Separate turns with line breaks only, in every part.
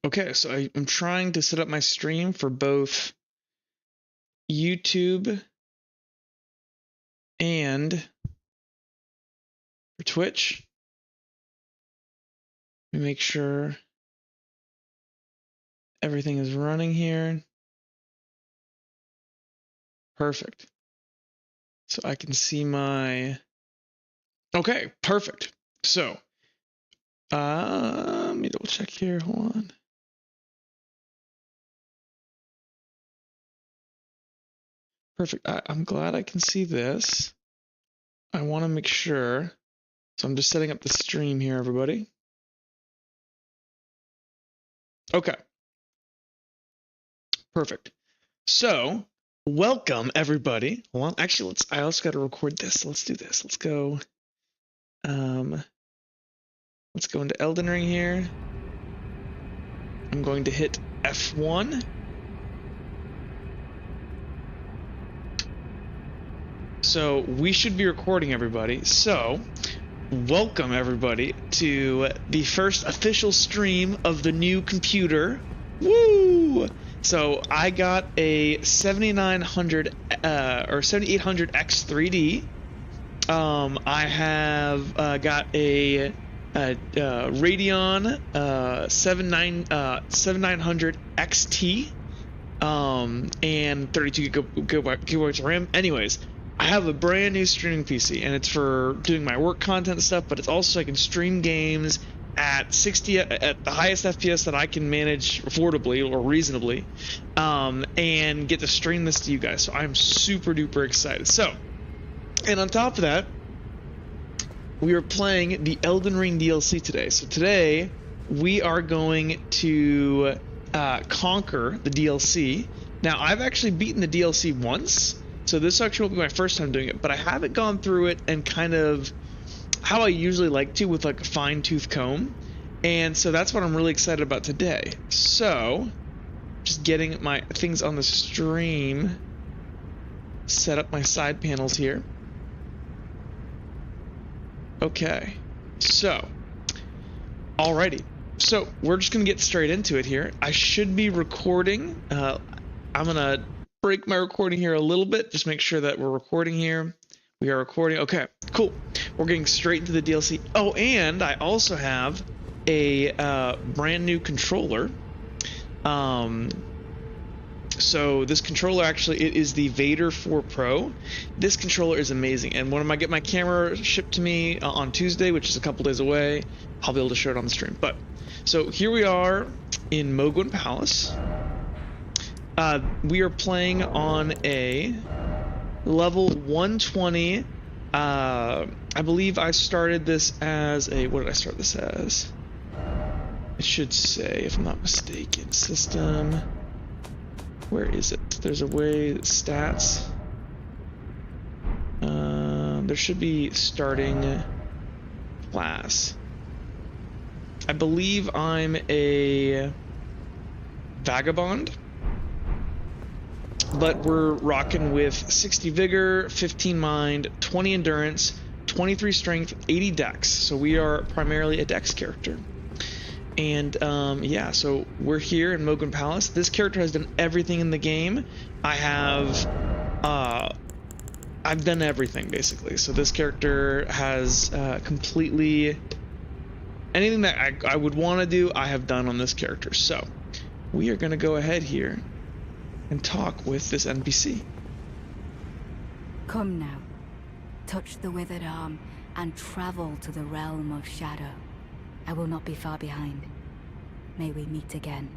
Okay, so I'm trying to set up my stream for both YouTube and for Twitch. Let me make sure everything is running here. Perfect. So I can see my... Okay, perfect. So, let me double check here. Hold on. Perfect. I'm glad I can see this. I want to make sure. So I'm just setting up the stream here, everybody. Okay. Perfect. So, welcome everybody. Well, actually, I also got to record this. Let's do this. Let's go into Elden Ring here. I'm going to hit F1. So we should be recording, everybody. So welcome everybody to the first official stream of the new computer. Woo! So I got a 7900 or 7800X 3D. I have got a Radeon 7900 XT and 32 gigabytes of RAM. Anyways, I have a brand new streaming PC, and it's for doing my work content and stuff, but it's also so I can stream games at 60 at the highest FPS that I can manage affordably or reasonably, and get to stream this to you guys. So I'm super duper excited. So, and on top of that, we are playing the Elden Ring DLC today. So today we are going to conquer the DLC. Now, I've actually beaten the DLC once, so this actually won't be my first time doing it, but I haven't gone through it and kind of how I usually like to, with like a fine-tooth comb. And so that's what I'm really excited about today. So, just getting my things on the stream, set up my side panels here. Okay, so, alrighty. So, we're just going to get straight into it here. I should be recording. I'm going to break my recording here a little bit, just make sure that we're recording here. We are recording. Okay, cool. We're getting straight into the DLC. Oh, and I also have a brand new controller. So this controller, actually, it is the Vader 4 Pro. This controller is amazing, and when I get my camera shipped to me on Tuesday, which is a couple days away, I'll be able to show it on the stream. But so here we are in Mogwin Palace. We are playing on a level 120. I believe I started this as a... What did I start this as? It should say, if I'm not mistaken, system... Where is it? There's a way... Stats. There should be starting class. I believe I'm a vagabond. But we're rocking with 60 vigor, 15 mind, 20 endurance, 23 strength, 80 dex. So we are primarily a dex character. And yeah, so we're here in Mogwin Palace. This character has done everything in the game. I've done everything basically. So this character has completely anything that I would want to do, I have done on this character. So we are going to go ahead here and talk with this NPC.
Come now, touch the withered arm and travel to the realm of shadow. I will not be far behind. May we meet again.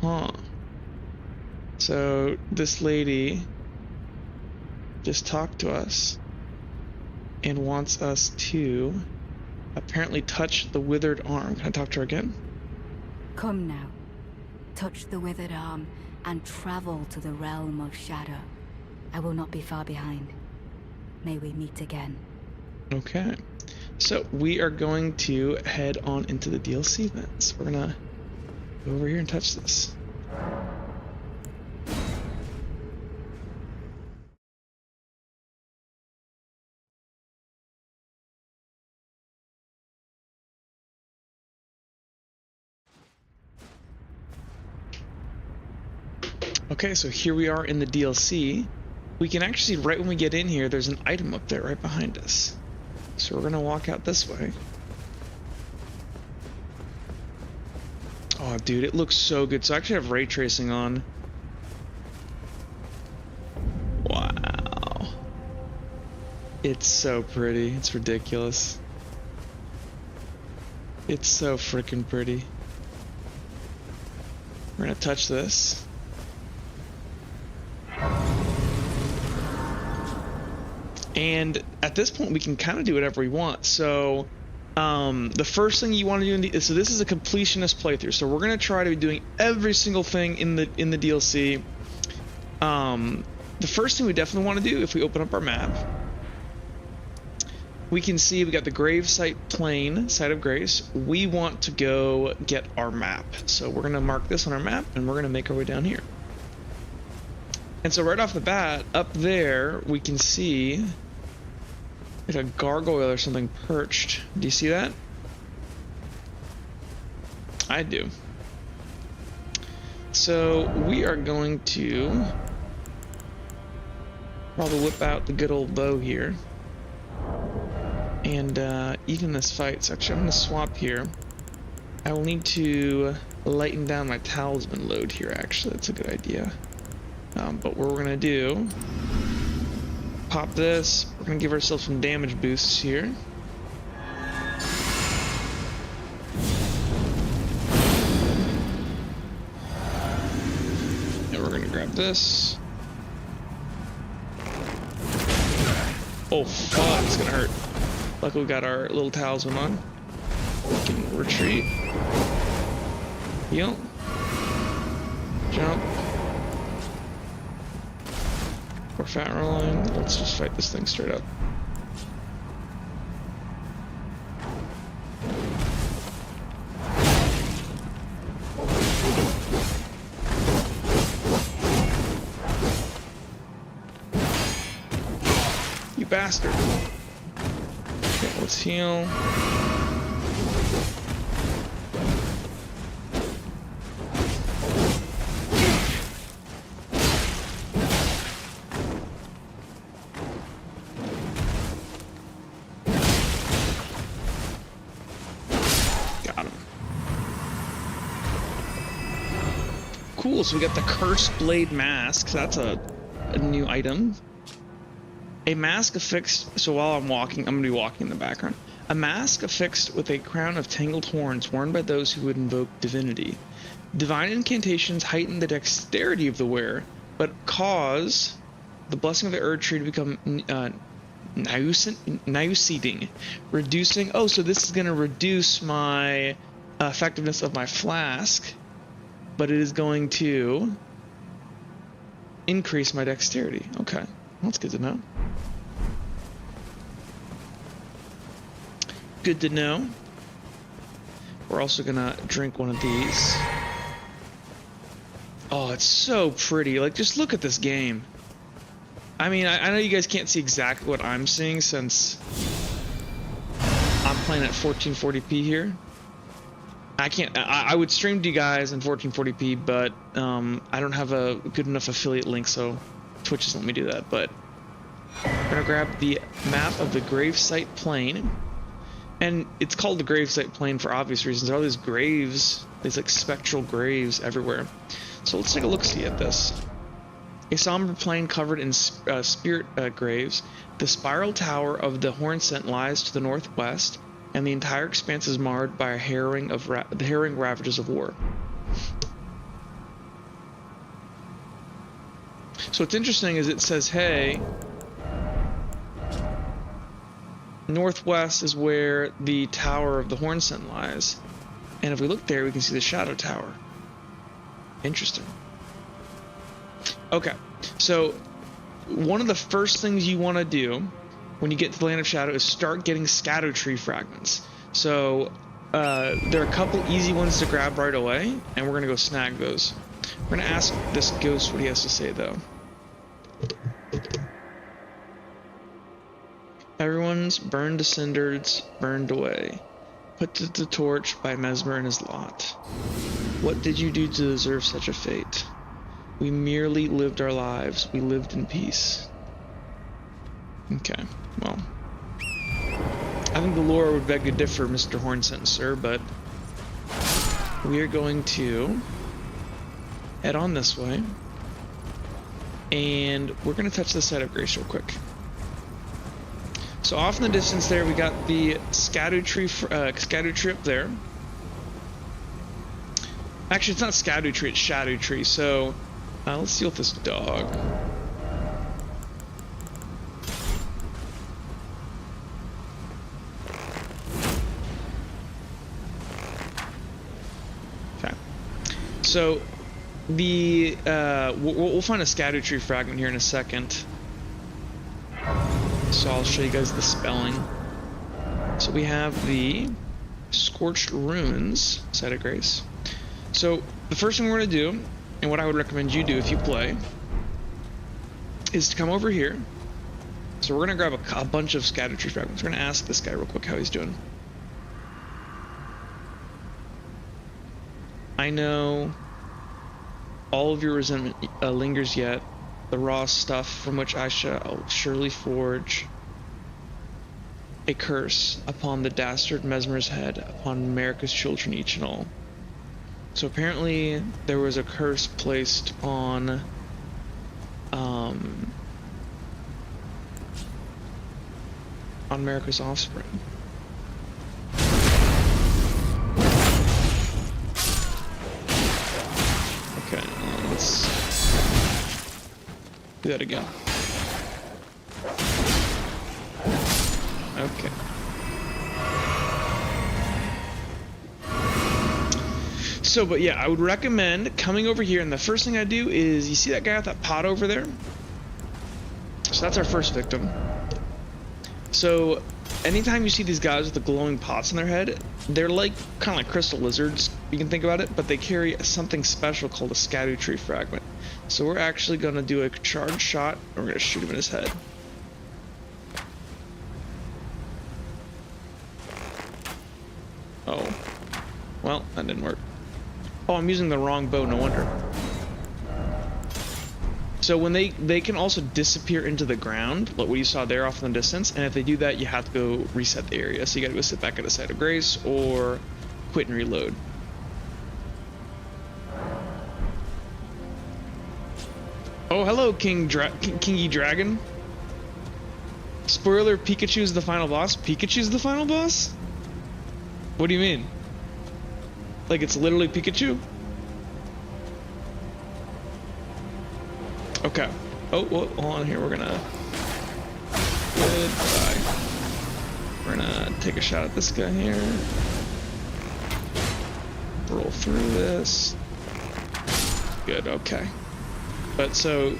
Huh. So this lady just talked to us and wants us to apparently touch the withered arm. Can I talk to her again?
Come now, touch the withered arm and travel to the realm of shadow. I will not be far behind. May we meet again.
Okay. So we are going to head on into the DLC then. So we're gonna go over here and touch this. Okay, so here we are in the DLC. We can actually, right when we get in here, there's an item up there right behind us. So we're gonna walk out this way. Oh, dude, it looks so good. So I actually have ray tracing on. Wow. It's so pretty. It's ridiculous. It's so freaking pretty. We're gonna touch this. And at this point, we can kind of do whatever we want. So, the first thing you want to do so this is a completionist playthrough. So we're gonna try to be doing every single thing in the DLC. The first thing we definitely want to do, if we open up our map, we can see we got the gravesite plain, site of grace. We want to go get our map. So we're gonna mark this on our map, and we're gonna make our way down here. And so right off the bat, up there, we can see like a gargoyle or something perched. Do you see that? I do. So we are going to probably whip out the good old bow here and even this fight. So actually I'm going to swap here. I will need to lighten down my talisman load here. Actually, that's a good idea. But what we're going to do, pop this. We're going to give ourselves some damage boosts here. And we're going to grab this. Oh fuck, it's going to hurt. Luckily we got our little talisman on. We can retreat. Heal. Jump. We're fat rolling. Let's just fight this thing straight up. You bastard. Okay, let's heal. Cool, so we got the Cursed Blade Mask. That's a new item. A mask affixed, so while I'm walking, I'm going to be walking in the background. A mask affixed with a crown of tangled horns worn by those who would invoke divinity. Divine incantations heighten the dexterity of the wearer, but cause the blessing of the Erd Tree to become nauseating, reducing... Oh, so this is going to reduce my effectiveness of my flask, but it is going to increase my dexterity. Okay, well, that's good to know. Good to know. We're also gonna drink one of these. Oh, it's so pretty. Like, just look at this game. I mean, I know you guys can't see exactly what I'm seeing since I'm playing at 1440p here. I would stream to you guys in 1440p, but I don't have a good enough affiliate link, so Twitch doesn't let me do that. But we're gonna grab the map of the gravesite plain, and it's called the gravesite plain for obvious reasons. There are all these graves, these like spectral graves everywhere. So let's take a look-see at this. A somber plain covered in spirit graves. The spiral tower of the Hornsent lies to the northwest, and the entire expanse is marred by a the harrowing ravages of war. So what's interesting is it says, hey, northwest is where the tower of the Hornsent lies, and if we look there, we can see the Shadow Tower. Interesting. Okay, so one of the first things you want to do when you get to the Land of Shadow is start getting Scatter Tree fragments. So there are a couple easy ones to grab right away, and we're going to go snag those. We're going to ask this ghost what he has to say, though. Everyone's burned to cinders, burned away. Put to the torch by Mesmer and his lot. What did you do to deserve such a fate? We merely lived our lives. We lived in peace. Okay, well. I think the lore would beg to differ, Mr. Hornsent, sir, but we are going to head on this way. And we're going to touch the site of grace real quick. So off in the distance there, we got the Scadu tree up there. Actually, it's not Scadu tree, it's Shadow tree. So let's deal with this dog. Okay. So the we'll find a Scadu tree fragment here in a second. So I'll show you guys the spelling. So we have the Scorched Ruins site of grace. So the first thing we're going to do, and what I would recommend you do if you play, is to come over here. So we're going to grab a bunch of Scattered Tree fragments. We're going to ask this guy real quick how he's doing. I know all of your resentment lingers yet. The raw stuff from which I shall surely forge a curse upon the dastard Mesmer's head, upon America's children each and all. So apparently there was a curse placed on America's offspring. Okay, let's do that again. Okay. So, but yeah, I would recommend coming over here, and the first thing I do is, you see that guy with that pot over there? So that's our first victim. So, anytime you see these guys with the glowing pots on their head, they're like, kind of like crystal lizards, you can think about it, but they carry something special called a Scadu tree fragment. So we're actually going to do a charge shot, and we're going to shoot him in his head. Oh. Well, that didn't work. Oh, I'm using the wrong bow, no wonder. So when they can also disappear into the ground, like what you saw there off in the distance, and if they do that, you have to go reset the area. So you gotta go sit back at a site of grace, or quit and reload. Oh, hello, Kingy Dragon. Spoiler, Pikachu's the final boss? Pikachu's the final boss? What do you mean? Like it's literally Pikachu? Okay. Oh, well, hold on here. We're gonna... Goodbye. We're gonna take a shot at this guy here. Roll through this. Good, okay. But so,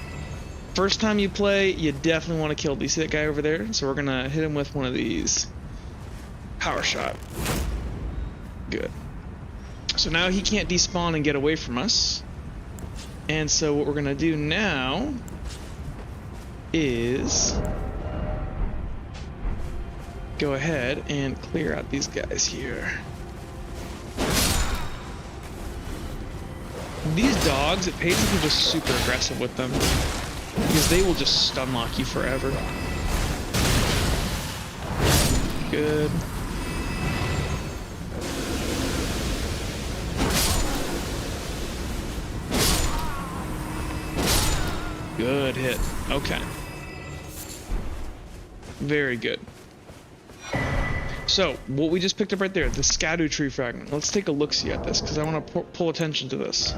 first time you play, you definitely want to kill. Do you see that guy over there? So we're gonna hit him with one of these. Power shot. Good. So now he can't despawn and get away from us. And so what we're gonna do now is go ahead and clear out these guys here. These dogs, it pays to be just super aggressive with them, because they will just stun lock you forever. Good. Good hit. Okay. Very good. So, what we just picked up right there, the Scadu tree fragment. Let's take a look-see at this, because I want to pull attention to this.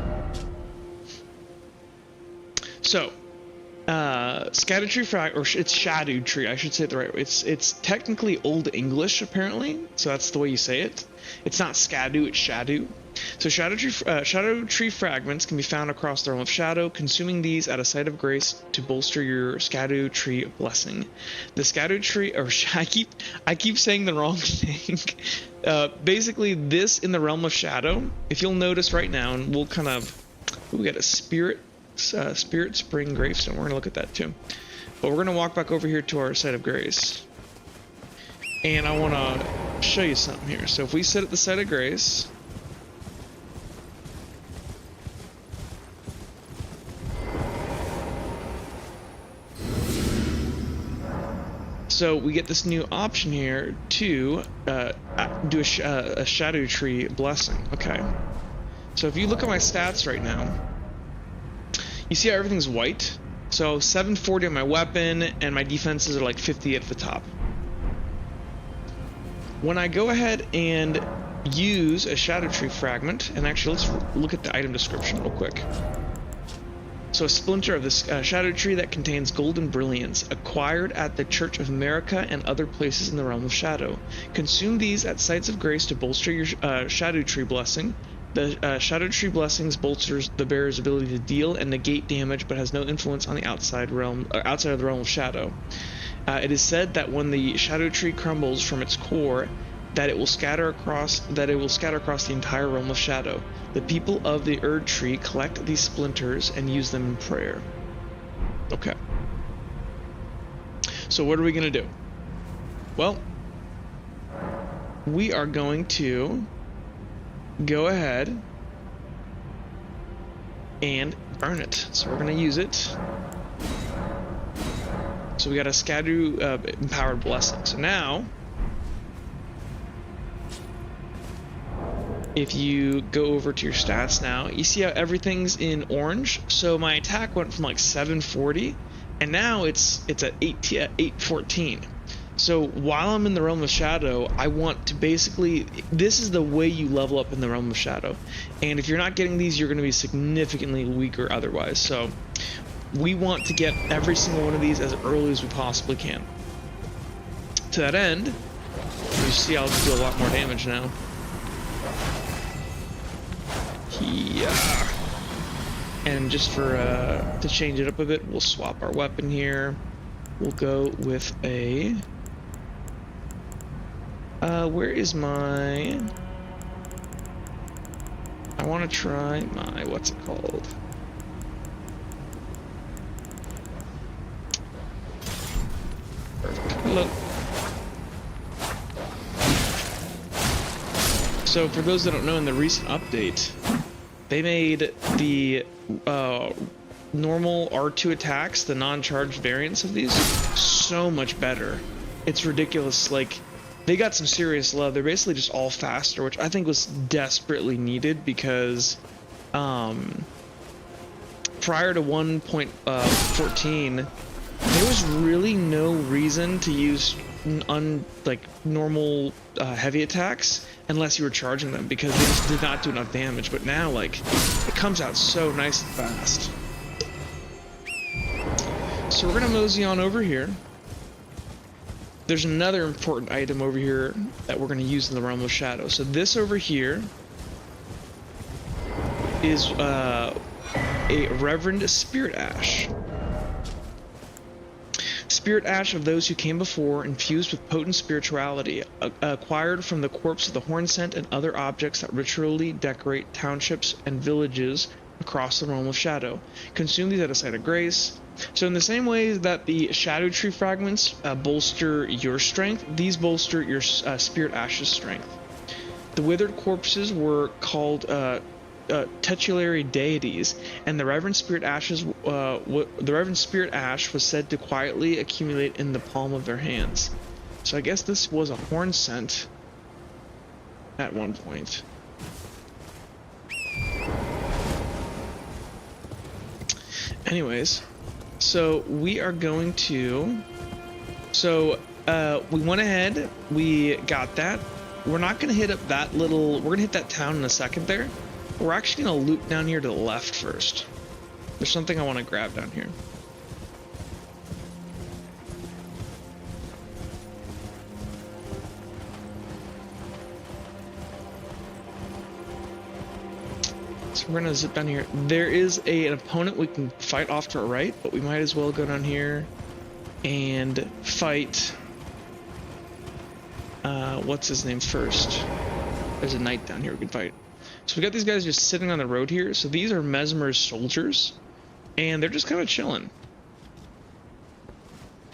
So, Scadu tree fragment, or it's Shadow tree, I should say it the right way. It's technically Old English, apparently, so that's the way you say it. It's not Scadu, it's Shadow. So shadow tree fragments can be found across the realm of shadow. Consuming these at a site of grace to bolster your Scadu tree blessing. The Scadu tree, or I keep saying the wrong thing. Basically, this in the realm of shadow. If you'll notice right now, and we'll kind of, we got a spirit spring gravestone. We're gonna look at that too. But we're gonna walk back over here to our site of grace, and I want to show you something here. So if we sit at the site of grace. So we get this new option here to do a Shadow Tree Blessing. Okay. So if you look at my stats right now, you see how everything's white? So 740 on my weapon, and my defenses are like 50 at the top. When I go ahead and use a Shadow Tree Fragment, and actually let's look at the item description real quick. So a splinter of this Shadow Tree that contains golden brilliance, acquired at the Church of America and other places in the Realm of Shadow. Consume these at sites of grace to bolster your Shadow Tree Blessing. The Shadow Tree Blessings bolsters the bearer's ability to deal and negate damage, but has no influence on the outside of the Realm of Shadow. It is said that when the Shadow Tree crumbles from its core, that it will scatter across the entire Realm of Shadow. The people of the Erd Tree collect these splinters and use them in prayer. Okay. So what are we gonna do? Well, we are going to go ahead and burn it. So we're gonna use it. So we got a Scadu empowered blessing. So now, if you go over to your stats now, you see how everything's in orange. So my attack went from like 740, and now it's at 814. So while I'm in the Realm of Shadow, I want to basically, this is the way you level up in the Realm of Shadow. And if you're not getting these, you're going to be significantly weaker otherwise. So we want to get every single one of these as early as we possibly can. To that end, you see I'll do a lot more damage now. Yeah. And just for to change it up a bit, we'll swap our weapon here. We'll go with a where is my, I want to try my, what's it called? Perfect. Hello. So for those that don't know, in the recent update, they made the normal R2 attacks, the non-charged variants of these, so much better. It's ridiculous. Like, they got some serious love. They're basically just all faster, which I think was desperately needed because prior to 1.14, there was really no reason to use normal heavy attacks unless you were charging them, because they just did not do enough damage. But now, like, it comes out so nice and fast. So we're gonna mosey on over here. There's another important item over here that we're gonna use in the Realm of Shadow. So this over here is a Reverend Spirit Ash. Spirit Ash of those who came before, infused with potent spirituality, acquired from the corpse of the horn scent and other objects that ritually decorate townships and villages across the Realm of Shadow. Consume these at a site of grace. So in the same way that the Shadow Tree fragments bolster your strength, these bolster your Spirit Ash's strength. The withered corpses were called tutelary deities, and the Reverend Spirit Ash was said to quietly accumulate in the palm of their hands. So I guess this was a horn scent at one point. Anyways, so we are going to, we went ahead, we got that. We're not going to hit up that little, we're going to hit that town in a second there. We're actually going to loop down here to the left first. There's something I want to grab down here. So we're going to zip down here. There is an opponent we can fight off to our right, but we might as well go down here and fight, what's his name first? There's a knight down here we can fight. So we got these guys just sitting on the road here. So these are Mesmer's soldiers, and they're just kind of chilling.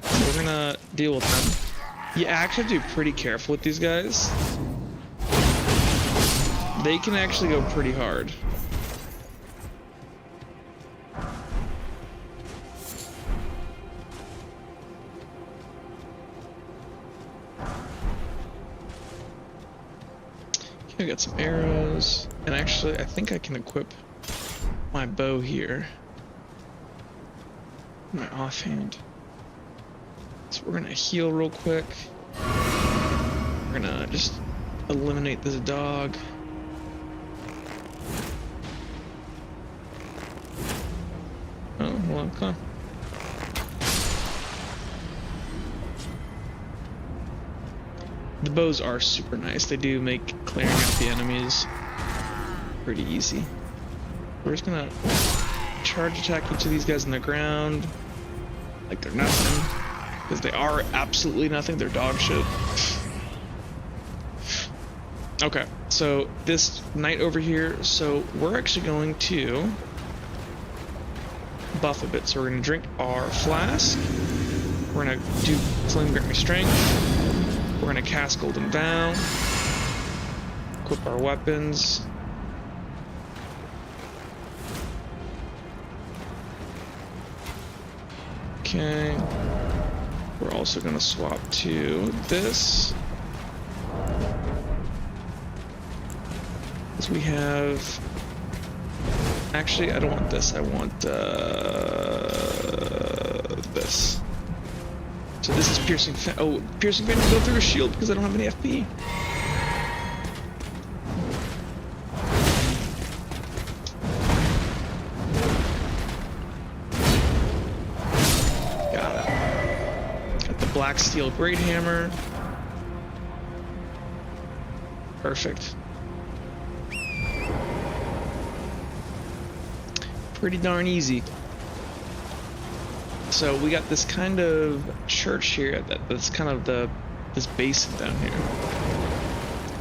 So we're gonna deal with them. You actually have to be pretty careful with these guys. They can actually go pretty hard. I got some arrows, and actually I think I can equip my bow here. My offhand. So we're gonna heal real quick. We're gonna just eliminate this dog. Oh, hold on, come on. The bows are super nice. They do make clearing out the enemies pretty easy. We're just gonna charge attack each of these guys on the ground like they're nothing, because they are absolutely nothing. They're dog shit. Okay, so this knight over here, so we're actually going to buff a bit. So we're gonna drink our flask. We're gonna do Flame Grant Me Strength. We're gonna cast Golden Vow. Equip our weapons. Okay. We're also gonna swap to this. Because we have... Actually, I don't want this. I want this. So this is Piercing Fan. Oh, Piercing Fan can go through a shield because I don't have any FP. Got it. Got the Black Steel Great Hammer. Perfect. Pretty darn easy. So we got this kind of church here that's kind of this basin down here.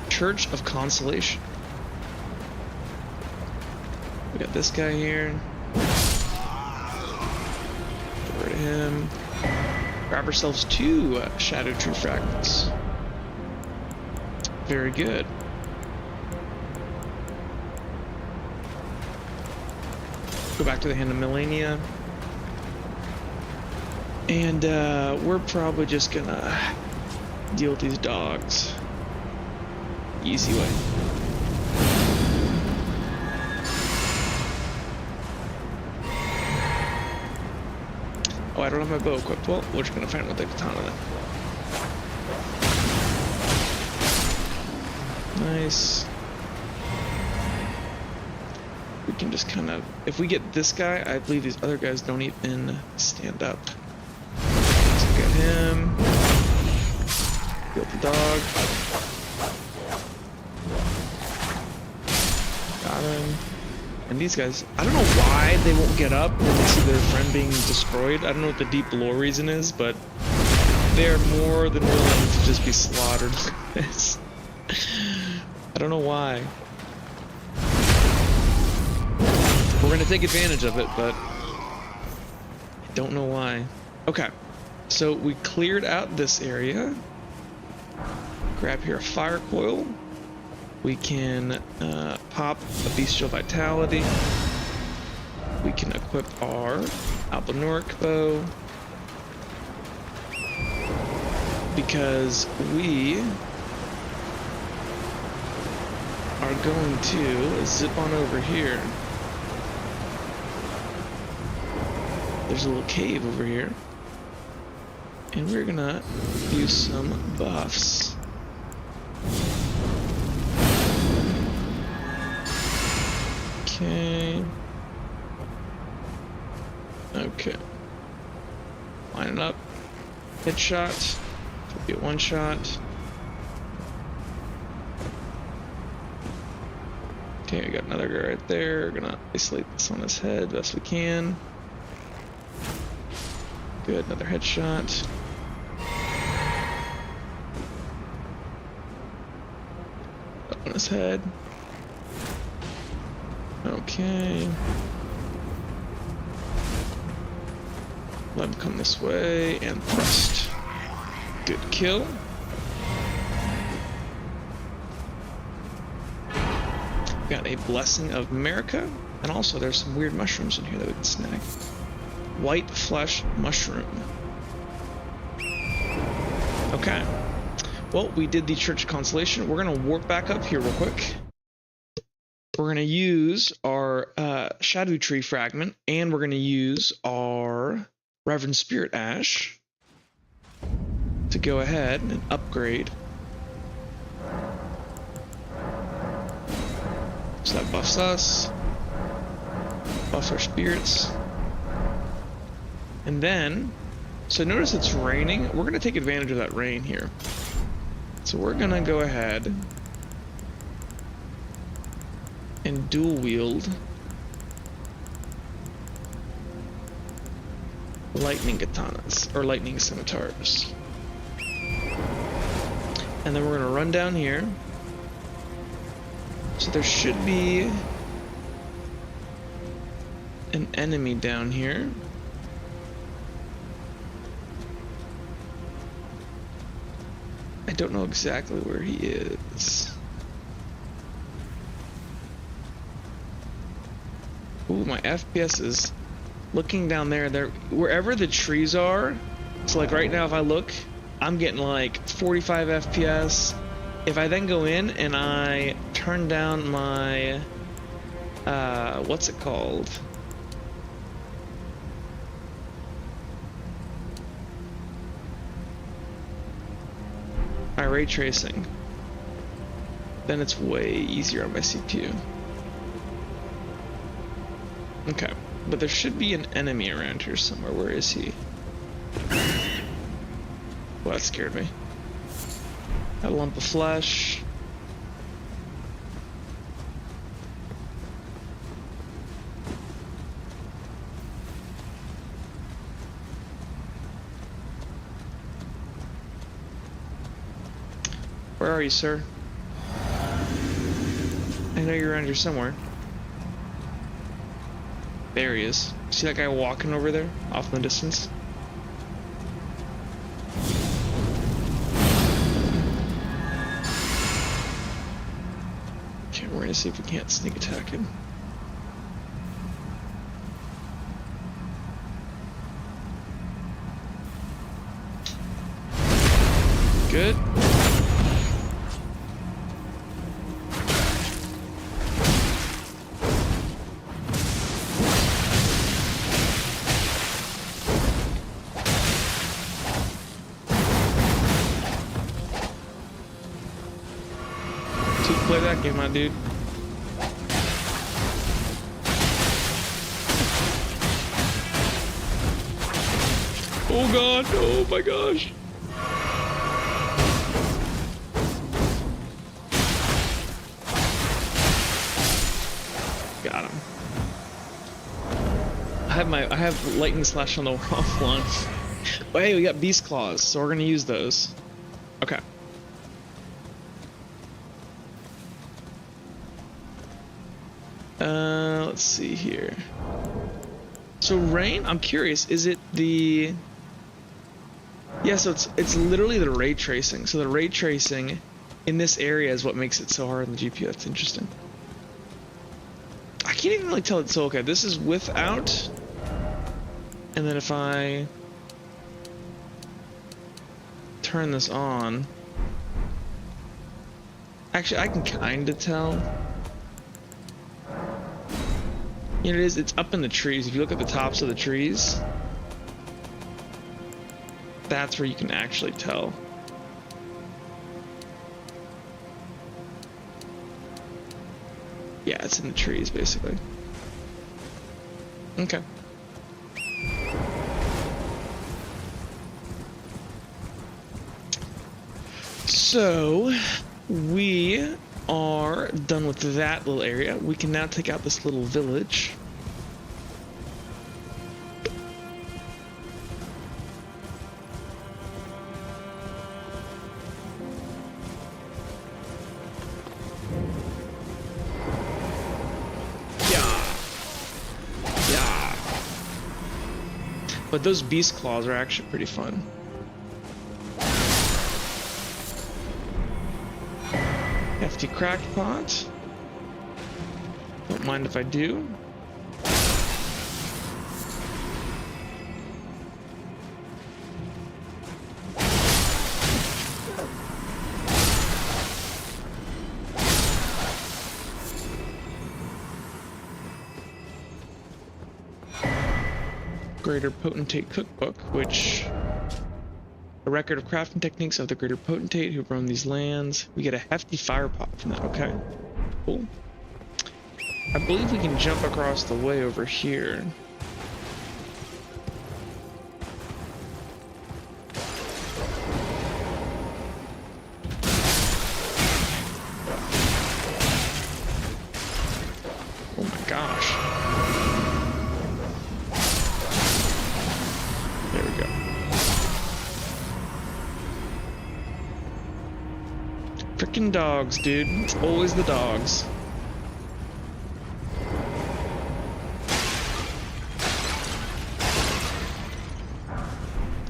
Church of Consolation. We got this guy here. Get rid of him. Grab ourselves 2 Shadow True Fragments. Very good. Go back to the Hand of Millennia. And we're probably just gonna deal with these dogs. Easy way. Oh, I don't have my bow equipped. Well, we're just gonna find with the katana then. Nice. We can just kind of... If we get this guy, I believe these other guys don't even stand up. Get him. Kill the dog. Got him. And these guys, I don't know why they won't get up when they see their friend being destroyed. I don't know what the deep lore reason is, but they're more than willing to just be slaughtered like this. I don't know why. We're gonna take advantage of it, but I don't know why. Okay. So we cleared out this area. Grab here a fire coil. We can pop a bestial vitality. We can equip our Albinoric bow. Because we are going to zip on over here. There's a little cave over here. And we're gonna use some buffs. Okay. Okay. Lining up. Headshot. Could be a one shot. Okay, we got another guy right there. We're gonna isolate this on his head best we can. Good, another headshot. Up on his head. Okay. Let him come this way and thrust. Good kill. Got a Blessing of America, and also there's some weird mushrooms in here that we can snag. White flesh mushroom. Okay. Well, we did the Church of Consolation. We're gonna warp back up here real quick. We're gonna use our Shadow Tree fragment, and we're gonna use our Reverend Spirit Ash to go ahead and upgrade. So that buffs us, buffs our spirits. And then, so notice it's raining. We're gonna take advantage of that rain here. So we're gonna go ahead and dual wield lightning katanas, or lightning scimitars. And then we're gonna run down here. So there should be an enemy down here. I don't know exactly where he is. Ooh, my FPS is looking down there. Wherever the trees are. So like right now, if I look, I'm getting like 45 FPS. If I then go in and I turn down my, what's it called? My ray tracing, then it's way easier on my CPU. Okay, but there should be an enemy around here somewhere. Where is he? Well, that scared me. Got a lump of flesh. Where are you, sir? I know you're around here somewhere. There he is. See that guy walking over there, off in the distance? Okay, we're gonna see if we can't sneak attack him. Good. Play that game, my dude. Oh god, oh my gosh. Got him. I have lightning slash on the wrong one. Oh hey, we got beast claws, so we're gonna use those. Okay. Let's see here. So rain, I'm curious, is it the... Yeah, so it's literally the ray tracing. So the ray tracing in this area is what makes it so hard on the GPU. That's interesting. I can't even really tell it. So okay, this is without, and then if I turn this on, actually I can kind of tell. You know, it's up in the trees. If you look at the tops of the trees, that's where you can actually tell. Yeah, it's in the trees, basically. Okay. So, we are done with that little area. We can now take out this little village. Yeah. But those beast claws are actually pretty fun. Hefty crackpot. Don't mind if I do. Greater Potentate Cookbook, which a record of crafting techniques of the Greater Potentate who roam these lands. We get a hefty fire pot from that. Okay, cool. I believe we can jump across the way over here. Oh my gosh. There we go. Frickin' dogs, dude. It's always the dogs.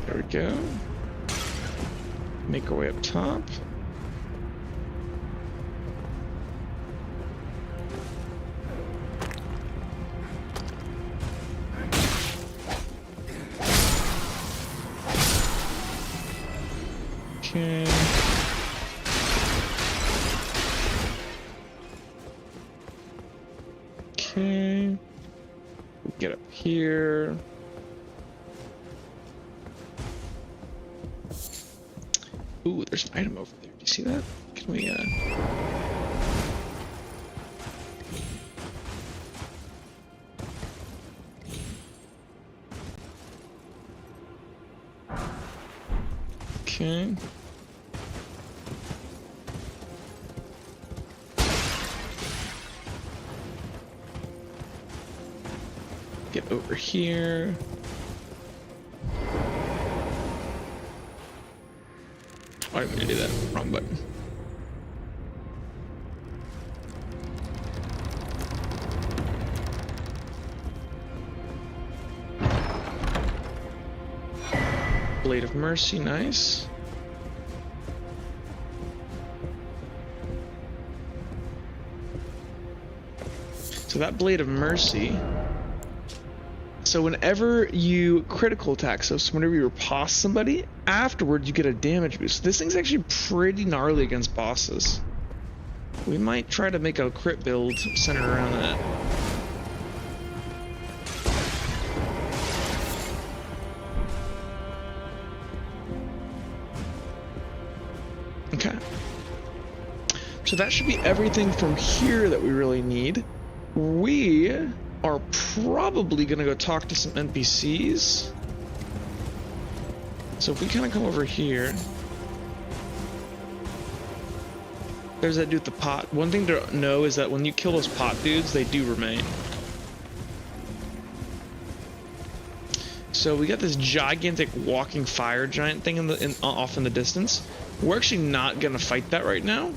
There we go. Make our way up top. Okay. Okay. Get up here. Ooh, there's an item over there. Do you see that? Can we, Okay. Get over here. Why did we do that? Wrong button. Blade of Mercy, nice. So that Blade of Mercy. So whenever you critical attack, so whenever you riposte somebody, afterwards you get a damage boost. This thing's actually pretty gnarly against bosses. We might try to make a crit build centered around that. Okay. So that should be everything from here that we really need. We are probably gonna go talk to some NPCs. So if we kind of come over here, there's that dude with the pot. One thing to know is that when you kill those pot dudes, they do remain. So we got this gigantic walking fire giant thing off in the distance. We're actually not gonna fight that right now.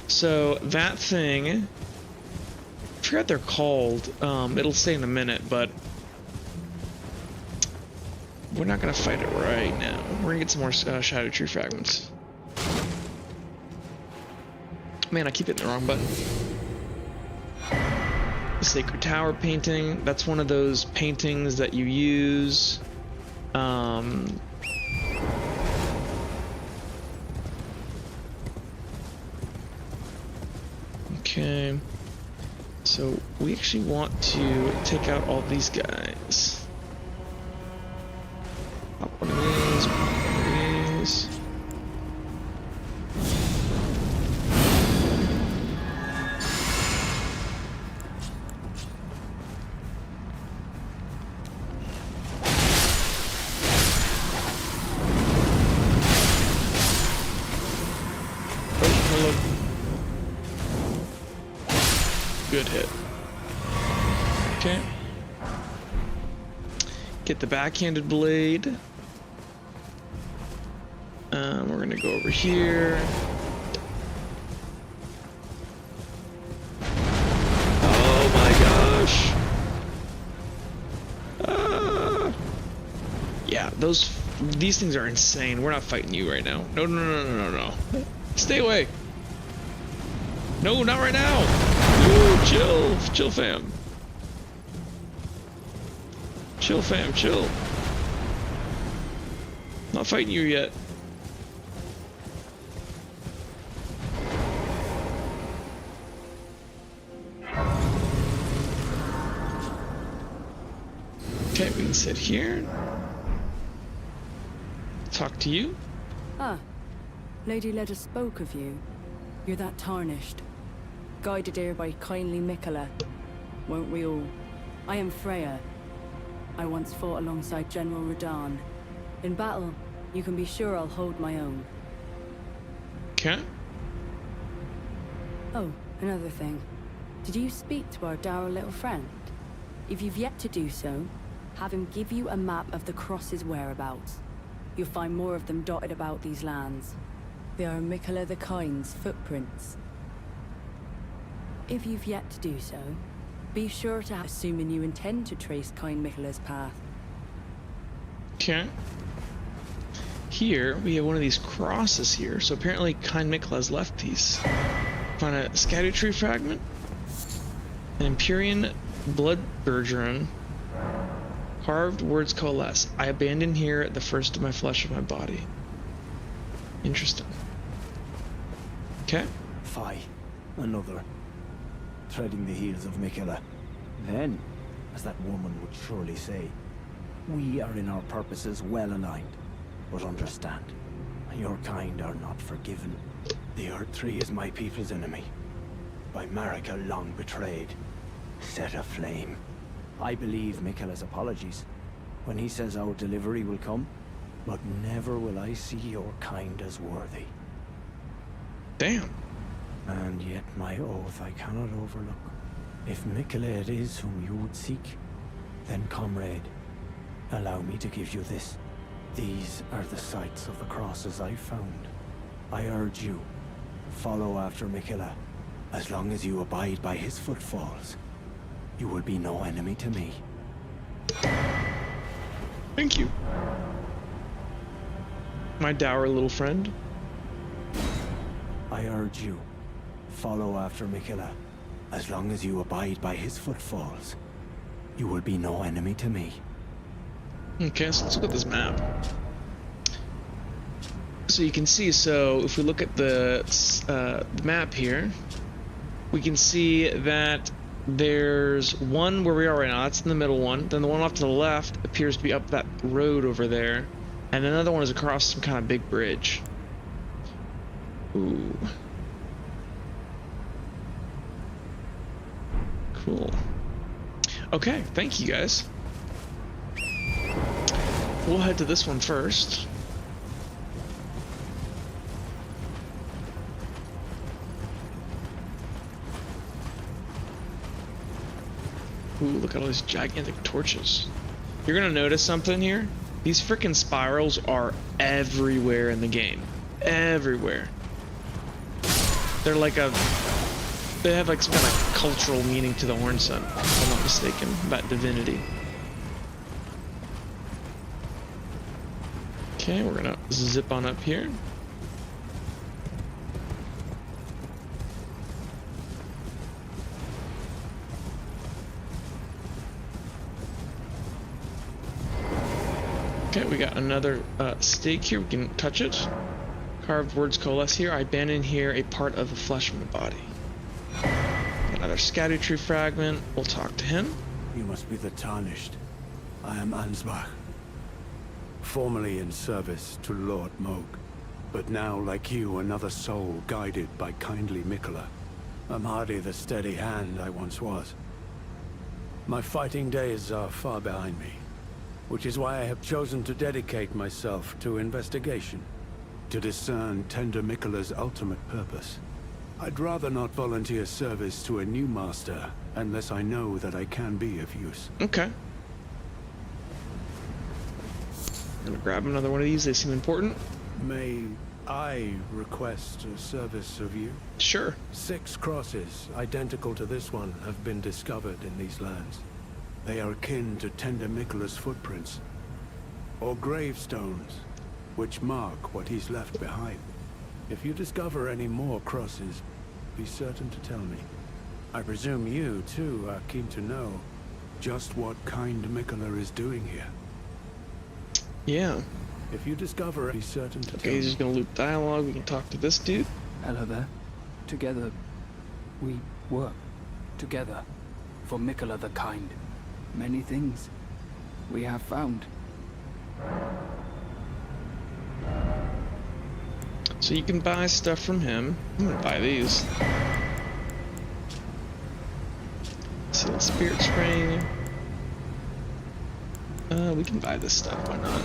So that thing, I forgot what they're called. It'll say in a minute, but we're not gonna fight it right now. We're gonna get some more Shadow Tree fragments. Man, I keep hitting the wrong button. The Sacred Tower painting. That's one of those paintings that you use. Okay. So we actually want to take out all these guys. Pop one of these, pop one of these. Oh, hello. Good hit. Okay. Get the backhanded blade. We're gonna go over here. Oh my gosh. Yeah, these things are insane. We're not fighting you right now. No, no, no, no, no, no. Stay away. No, not right now. Ooh, chill, fam. Chill, fam, chill. Not fighting you yet. Okay, we can sit here. Talk to you.
Ah, Lady Leda spoke of you. You're that tarnished. Guided here by kindly Mikola. Won't we all? I am Freya. I once fought alongside General Radahn. In battle, you can be sure I'll hold my own.
Okay.
Oh, another thing. Did you speak to our dour little friend? If you've yet to do so, have him give you a map of the Cross's whereabouts. You'll find more of them dotted about these lands. They are Mikola the Kind's footprints. If you've yet to do so, be sure to, assuming you intend to trace Kind Mikola's path.
Okay. Here, we have one of these crosses here. So apparently Kind Mikola's left these. Find a scatter tree fragment. An Empyrean blood bergeron. Carved words coalesce. I abandon here the first of my flesh of my body. Interesting. Okay.
Fie. Another. Treading the heels of Mikola. Then, as that woman would surely say, we are in our purposes well aligned. But understand, your kind are not forgiven. The Earth Tree is my people's enemy. By Marika long betrayed. Set aflame. I believe Mikola's apologies when he says our delivery will come, but never will I see your kind as worthy.
Damn.
And yet my oath I cannot overlook. If Mikola it is whom you would seek, then comrade, allow me to give you this. These are the sites of the crosses I found. I urge you, follow after Mikola. As long as you abide by his footfalls, you will be no enemy to me.
Thank you. My dour little friend.
I urge you, follow after Mikola. As long as you abide by his footfalls, you will be no enemy to me.
Okay, so let's look at this map. So you can see, so if we look at the map here, we can see that there's one where we are right now, that's in the middle one, then the one off to the left appears to be up that road over there, and another one is across some kind of big bridge. Ooh. Cool. Okay, thank you guys. We'll head to this one first. Ooh, look at all these gigantic torches. You're gonna notice something here. These frickin' spirals are everywhere in the game. Everywhere. They're like they have like some kind of cultural meaning to the Horn Sun, if I'm not mistaken, about divinity. Okay, we're gonna zip on up here. Okay, we got another stake here. We can touch it. Carved words coalesce here. I abandon here a part of the flesh of my body. Another scatter tree fragment. We'll talk to him.
You must be the Tarnished. I am Ansbach. Formerly in service to Lord Moog, but now, like you, another soul guided by kindly Mikola. I'm hardly the steady hand I once was. My fighting days are far behind me, which is why I have chosen to dedicate myself to investigation, to discern tender Mikola's ultimate purpose. I'd rather not volunteer service to a new master unless I know that I can be of use.
Okay. I'm gonna grab another one of these. They seem important.
May I request a service of you?
Sure.
6 crosses, identical to this one, have been discovered in these lands. They are akin to tender Mikola's footprints, or gravestones, which mark what he's left behind. If you discover any more crosses, be certain to tell me. I presume you, too, are keen to know just what kind Mikola is doing here.
Yeah.
If you discover, be certain to
Okay,
tell
he's
me.
just gonna loop dialogue. We can talk to this dude.
Hello there. Together, we work together for Mikola the Kind. Many things we have found.
So you can buy stuff from him. I'm gonna buy these. Sealed spirit spring. We can buy this stuff, why not?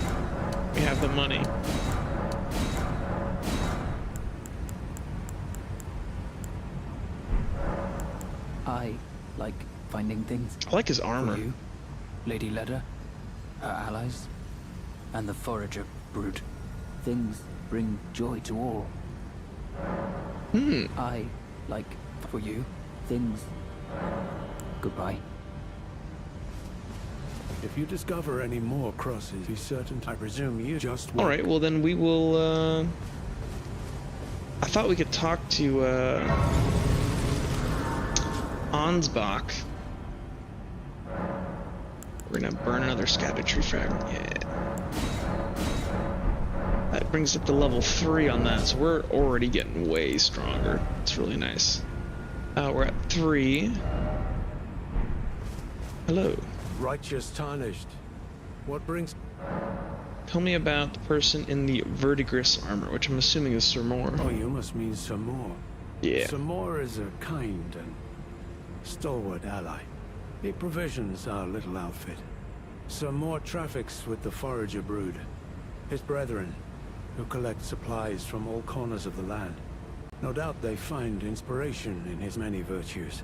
We have the money.
I like finding things.
I like his
For
armor.
you, Lady Leda, our allies, and the forager brood. Things bring joy to all. I like for you, things. Goodbye.
If you discover any more crosses, be certain to, I presume you just
All right, well then we will. I thought we could talk to Ansbach. We're gonna burn another scattered tree fragment. Yeah. That brings up to level 3 on that, so we're already getting way stronger. It's really nice. We're at 3. Hello.
Righteous tarnished. What brings?
Tell me about the person in the verdigris armor, which I'm assuming is Sir Moore.
Oh, you must mean Sir Moore.
Yeah.
Sir Moore is a kind and stalwart ally. He provisions our little outfit. Sir Moore traffics with the forager brood, his brethren, who collect supplies from all corners of the land. No doubt they find inspiration in his many virtues.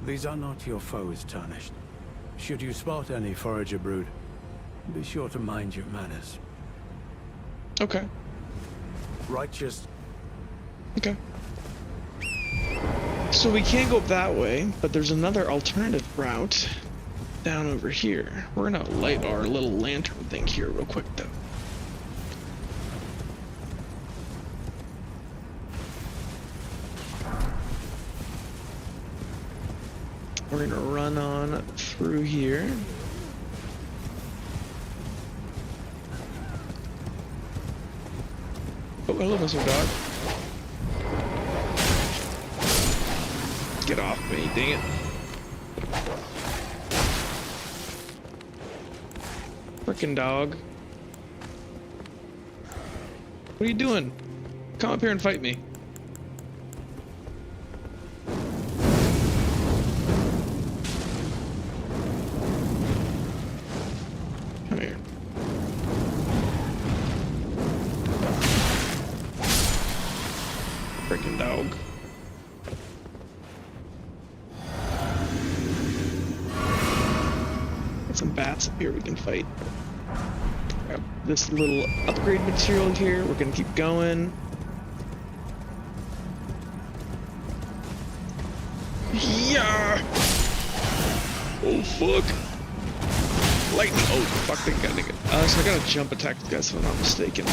These are not your foes, Tarnished. Should you spot any forager brood, be sure to mind your manners.
Okay.
Righteous.
Okay. So we can't go that way, but there's another alternative route down over here. We're gonna light our little lantern thing here real quick though. We're gonna run on through here. Oh, hello, Mr. Dog. Get off me, dang it. Frickin' dog. What are you doing? Come up here and fight me. Come here. Frickin' dog. Some bats up here we can fight. Grab this little upgrade material here. We're gonna keep going. Yeah! Oh fuck! Lightning! Oh fuck! They got it. So I got a jump attack, guys, if I'm not mistaken.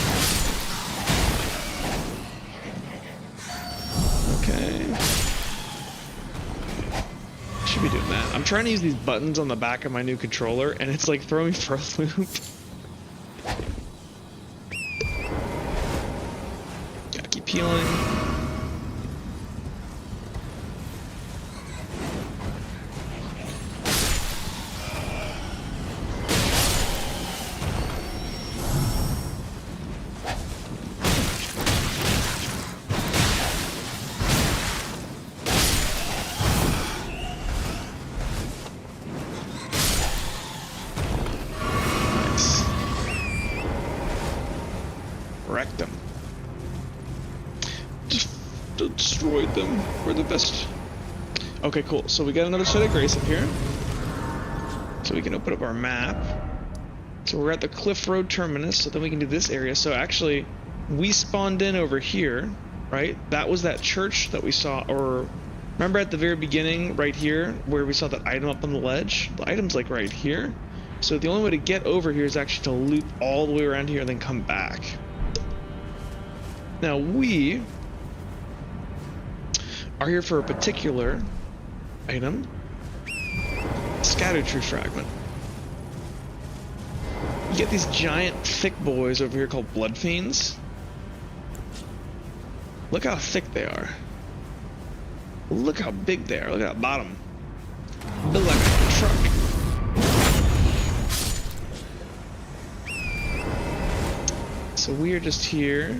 Okay. Should be doing that. I'm trying to use these buttons on the back of my new controller, and it's like throwing me for a loop. Gotta keep healing. Wrecked them. Just destroyed them. We're the best. Okay, cool. So we got another set of grace up here. So we can open up our map. So we're at the Cliff Road terminus, so then we can do this area. So actually, we spawned in over here, right? That was that church that we saw, or remember at the very beginning, right here, where we saw that item up on the ledge? The item's like right here. So the only way to get over here is actually to loop all the way around here and then come back. Now we are here for a particular item. Scattered tree fragment. You get these giant thick boys over here called blood fiends. Look how thick they are. Look how big they are. Look at that bottom. Built like a truck. so we are just here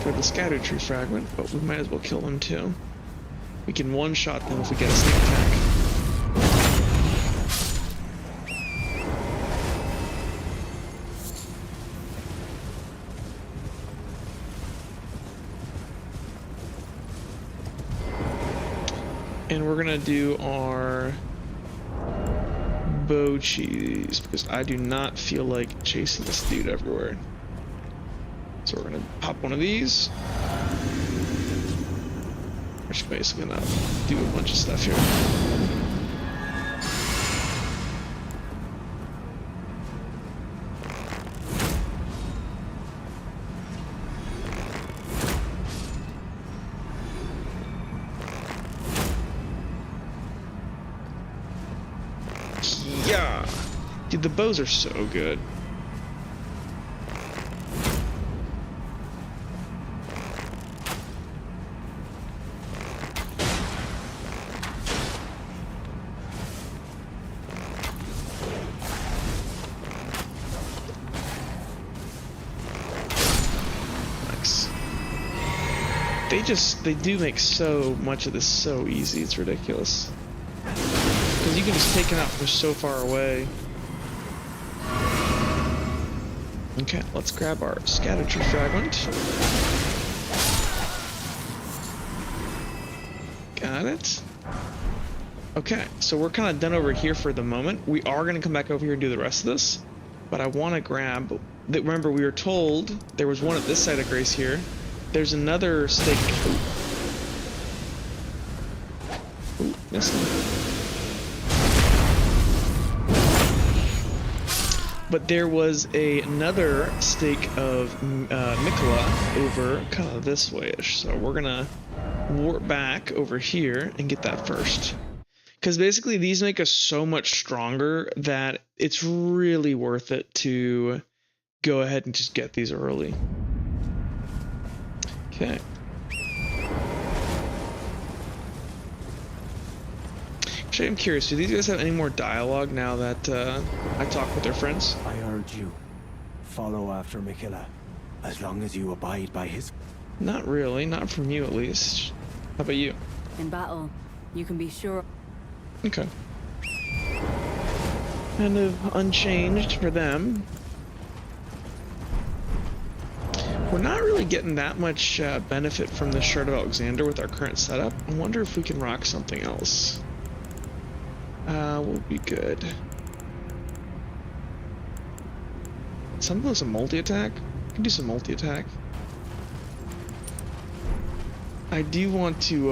for the scatter tree fragment, but we might as well kill them too. We can one-shot them if we get a sneak attack. And we're gonna do our bow cheese because I do not feel like chasing this dude everywhere. So we're gonna pop one of these. We're just basically gonna do a bunch of stuff here. Yeah, dude, the bows are so good. They do make so much of this so easy, it's ridiculous. Because you can just take it out from so far away. Okay, let's grab our scatter tree fragment. Got it. Okay, so we're kind of done over here for the moment. We are going to come back over here and do the rest of this. But I want to grab... Remember, we were told there was one at this side of Grace here. There's another stake. Ooh, missed him. But there was another stake of Mikola over kind of this way-ish. So we're gonna warp back over here and get that first. Because basically these make us so much stronger that it's really worth it to go ahead and just get these early. Okay. Actually, I'm curious, do these guys have any more dialogue now that I talk with their friends?
I urge you, follow after Mikola, as long as you abide by his...
Not really, not from you at least. How about you?
In battle, you can be sure...
Okay. Kind of unchanged for them. We're not really getting that much benefit from the Shard of Alexander with our current setup. I wonder if we can rock something else. Will be good. Something with some multi-attack? I can do some multi-attack. I do want to,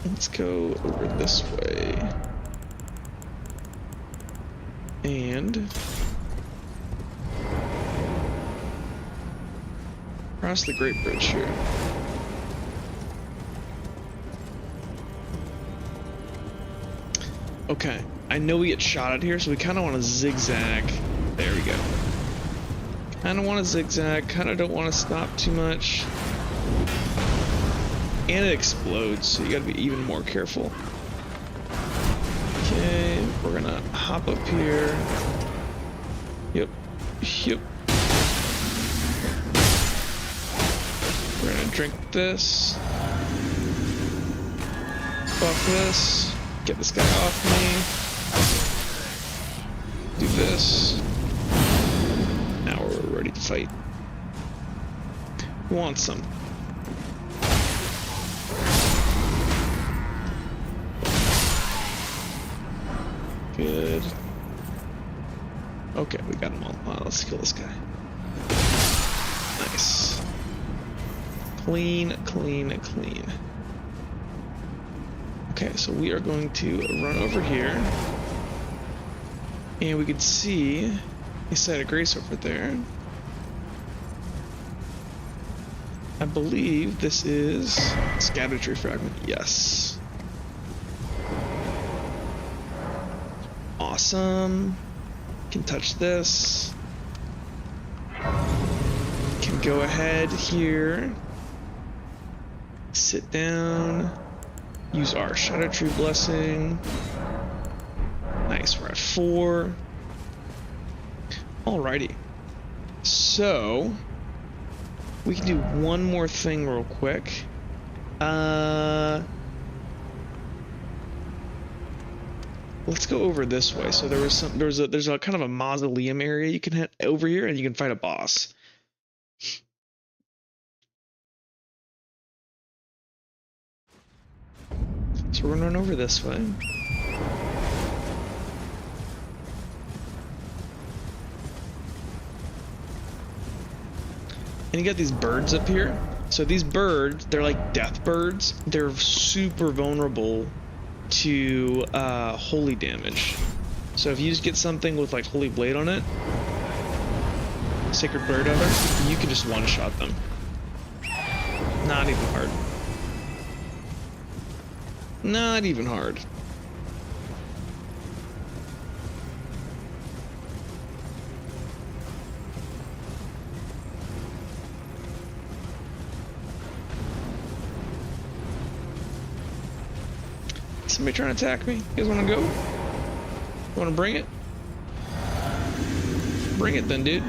let's go over this way. And cross the Great Bridge here. Okay, I know we get shot at here, so we kind of want to zigzag. There we go. Kind of want to zigzag, kind of don't want to stop too much. And it explodes, so you gotta be even more careful. Okay, we're gonna hop up here. Yep. Yep. We're gonna drink this. Buff this. Get this guy off me. Do this. Now we're ready to fight. Who wants some? Good. Okay, we got them all. Let's kill this guy. Nice. Clean, clean, clean. Okay, so we are going to run over here. And we can see a site of grace over there. I believe this is Scatter Tree Fragment. Yes. Awesome. Can touch this. Can go ahead here. Sit down. Use our Shadow Tree Blessing. Nice, we're at 4. Alrighty. So, we can do one more thing real quick. Let's go over this way. So there's a kind of a mausoleum area you can head over here, and you can fight a boss. So we're gonna run over this way. And you got these birds up here. So these birds, they're like death birds. They're super vulnerable to holy damage. So if you just get something with like holy blade on it, sacred bird of it, you can just one-shot them. Not even hard. Not even hard. Somebody trying to attack me? You guys want to go? You want to bring it? Bring it then, dude.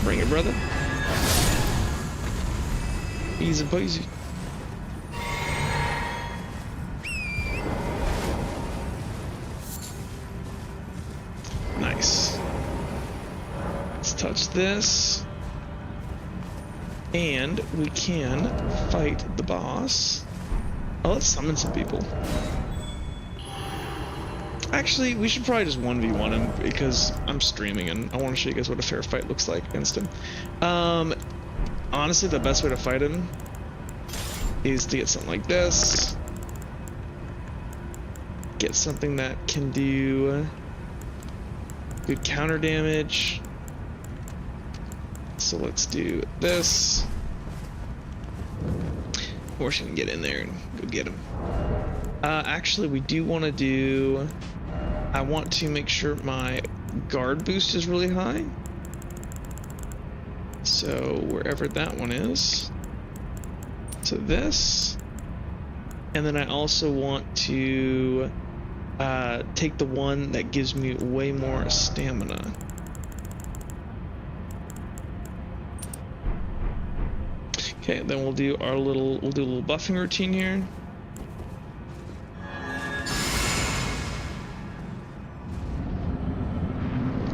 Bring it, brother. Easy peasy. Nice. Let's touch this. And we can fight the boss. Oh, let's summon some people. Actually, we should probably just 1v1 him because I'm streaming and I want to show you guys what a fair fight looks like against him. Honestly, the best way to fight him is to get something like this. Get something that can do good counter damage. So let's do this. We're just gonna get in there and go get him. Actually, we do want to do... I want to make sure my guard boost is really high. So wherever that one is. So this. And then I also want to take the one that gives me way more stamina. Okay, then we'll do a little buffing routine here.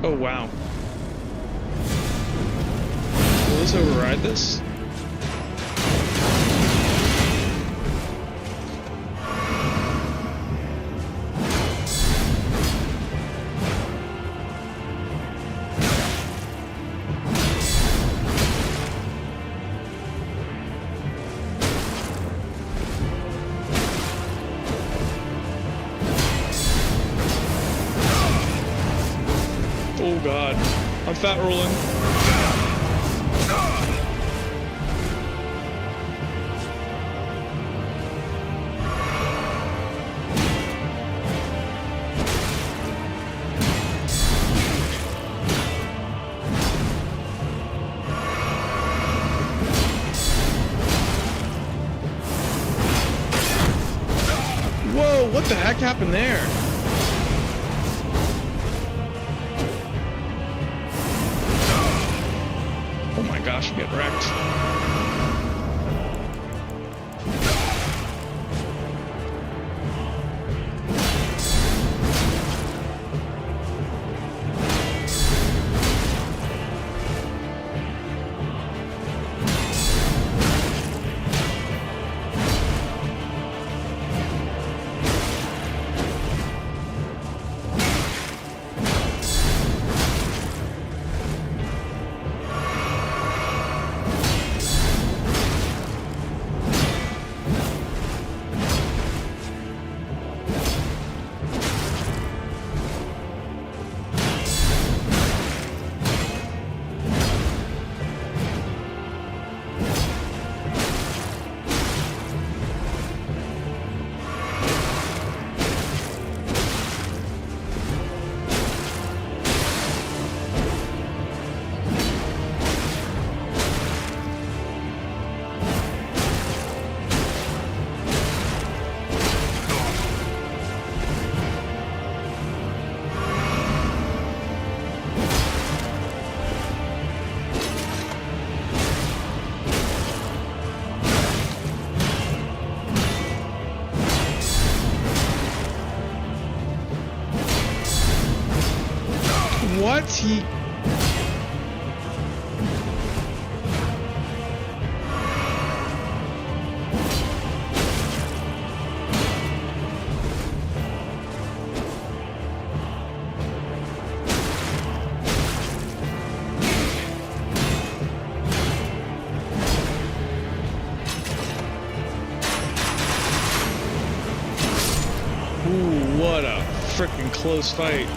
Oh wow. Will this override this? Oh god, I'm fat rolling. Whoa, what the heck happened there? Oh my gosh, I'm getting wrecked. is he? Ooh, what a freaking close fight.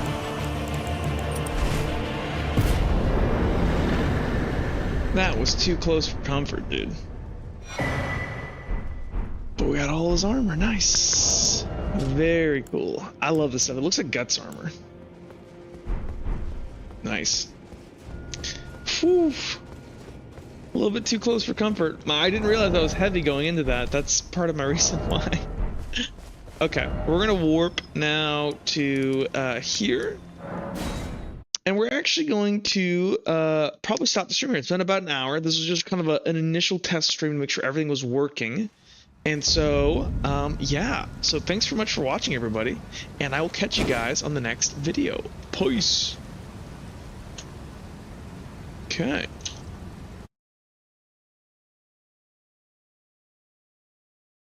That was too close for comfort, dude. But we got all his armor. Nice. Very cool. I love this stuff. It looks like Guts armor. Nice. Whew. A little bit too close for comfort. I didn't realize I was heavy going into that. That's part of my reason why. Okay, we're gonna warp now to here. And we're actually going to probably stop the stream here. It's been about an hour. This was just kind of an initial test stream to make sure everything was working. And so, yeah. So thanks very much for watching, everybody. And I will catch you guys on the next video. Peace. Okay.